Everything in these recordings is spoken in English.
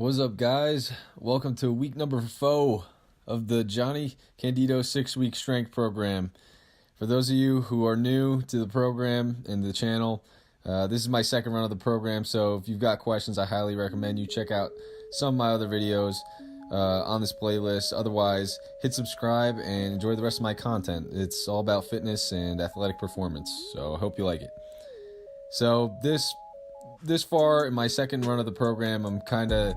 What's up, guys? Welcome to week number 4 of the Johnnie Candito 6-week strength program. For those of you who are new to the program and the channel, this is my second run of the program, so if you've got questions, I highly recommend you check out some of my other videos on this playlist. Otherwise, hit subscribe and enjoy the rest of my content. It's all about fitness and athletic performance, so I hope you like it. So this far in my second run of the program, I'm kind of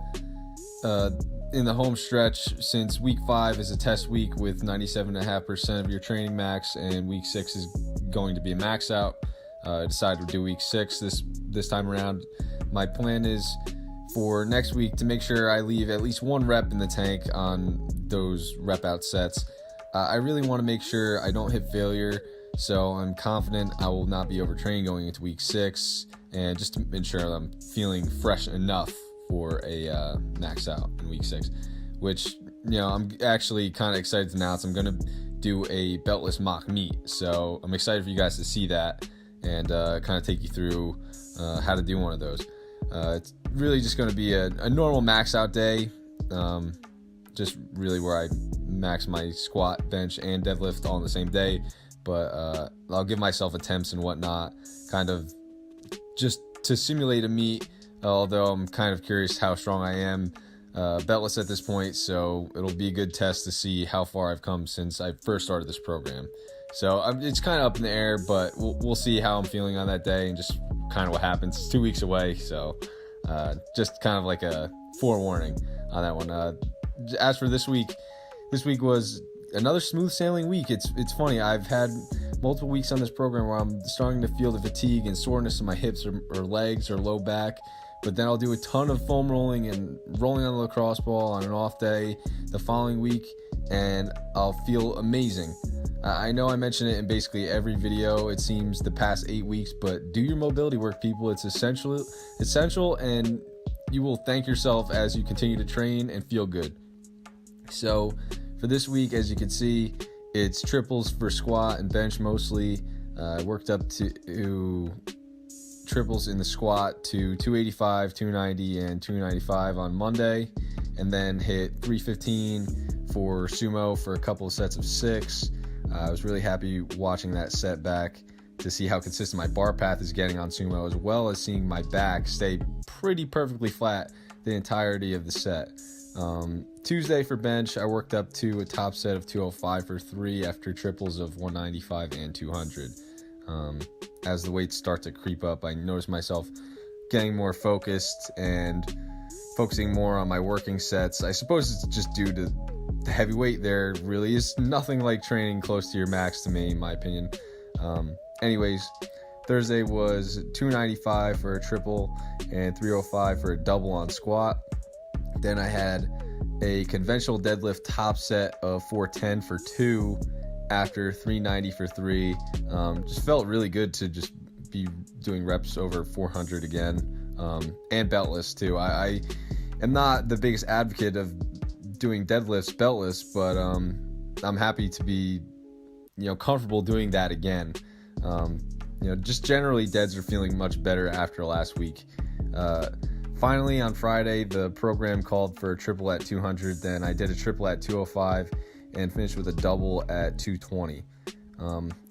in the home stretch, since week 5 is a test week with 97.5% of your training max, and week 6 is going to be a max out. I decided to do week 6 this time around. My plan is for next week to make sure I leave at least 1 rep in the tank on those rep out sets. I really want to make sure I don't hit failure, so I'm confident I will not be overtrained going into week 6, and just to ensure that I'm feeling fresh enough for a max out in week 6, which, I'm actually kind of excited to announce I'm going to do a beltless mock meet. So I'm excited for you guys to see that and kind of take you through how to do one of those. It's really just going to be a normal max out day, just really where I max my squat, bench, and deadlift all in the same day. But I'll give myself attempts and whatnot, kind of just to simulate a meet, although I'm kind of curious how strong I am beltless at this point, so it'll be a good test to see how far I've come since I first started this program. So it's kind of up in the air, but we'll see how I'm feeling on that day and just kind of what happens. It's 2 weeks away, so just kind of like a forewarning on that one. As for this week was another smooth sailing week. It's funny, I've had multiple weeks on this program where I'm starting to feel the fatigue and soreness in my hips or legs or low back, but then I'll do a ton of foam rolling and rolling on the lacrosse ball on an off day the following week, and I'll feel amazing. I know I mention it in basically every video, it seems, the past 8 weeks, but do your mobility work, people. It's essential, and you will thank yourself as you continue to train and feel good. So for this week, as you can see, it's triples for squat and bench mostly. I worked up to triples in the squat to 285, 290, and 295 on Monday, and then hit 315 for sumo for a couple of sets of 6. I was really happy watching that set back to see how consistent my bar path is getting on sumo, as well as seeing my back stay pretty perfectly flat the entirety of the set. Tuesday for bench, I worked up to a top set of 205 for 3 after triples of 195 and 200. As the weights start to creep up, I noticed myself getting more focused and focusing more on my working sets. I suppose it's just due to the heavy weight. There really is nothing like training close to your max to me, in my opinion. Anyways, Thursday was 295 for a triple and 305 for a double on squat. Then I had a conventional deadlift top set of 410 for 2 after 390 for 3. Just felt really good to just be doing reps over 400 again, and beltless too. I am not the biggest advocate of doing deadlifts beltless, but I'm happy to be comfortable doing that again. Just generally deads are feeling much better after last week. Finally, on Friday, the program called for a triple at 200. Then I did a triple at 205 and finished with a double at 220.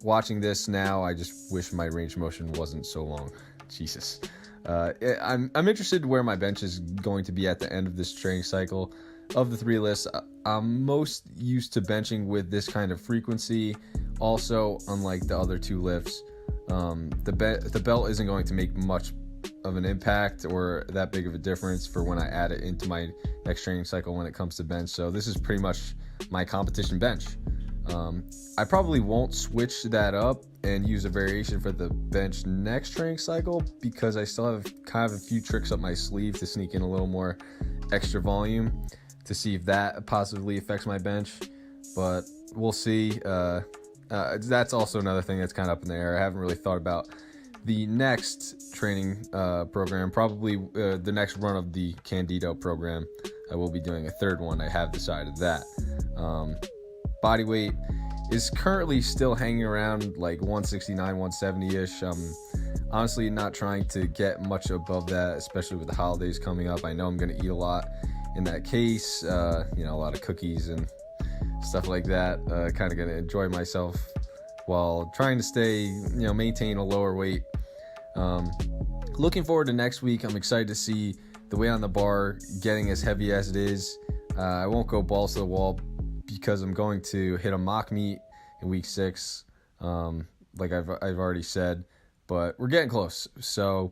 Watching this now, I just wish my range of motion wasn't so long. Jesus. I'm interested where my bench is going to be at the end of this training cycle. Of the 3 lists, I'm most used to benching with this kind of frequency. Also, unlike the other 2 lifts, the belt isn't going to make much of an impact or that big of a difference for when I add it into my next training cycle when it comes to bench. So this is pretty much my competition bench. I probably won't switch that up and use a variation for the bench next training cycle, because I still have kind of a few tricks up my sleeve to sneak in a little more extra volume to see if that positively affects my bench, but we'll see. That's also another thing that's kind of up in the air. I haven't really thought about the next training program, probably the next run of the Candito program. I will be doing a 3rd one. I have decided that. Body weight is currently still hanging around like 169, 170-ish. honestly not trying to get much above that, especially with the holidays coming up. I know I'm going to eat a lot in that case, a lot of cookies and stuff like that. Kind of going to enjoy myself while trying to stay, maintain a lower weight. Looking forward to next week. I'm excited to see the weight on the bar getting as heavy as it is. I won't go balls to the wall because I'm going to hit a mock meet in week 6, like I've already said, but we're getting close. So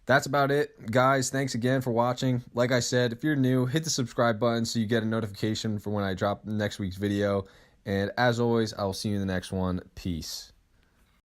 that's about it, guys. Thanks again for watching. Like I said, if you're new, hit the subscribe button so you get a notification for when I drop next week's video. And as always, I will see you in the next one. Peace.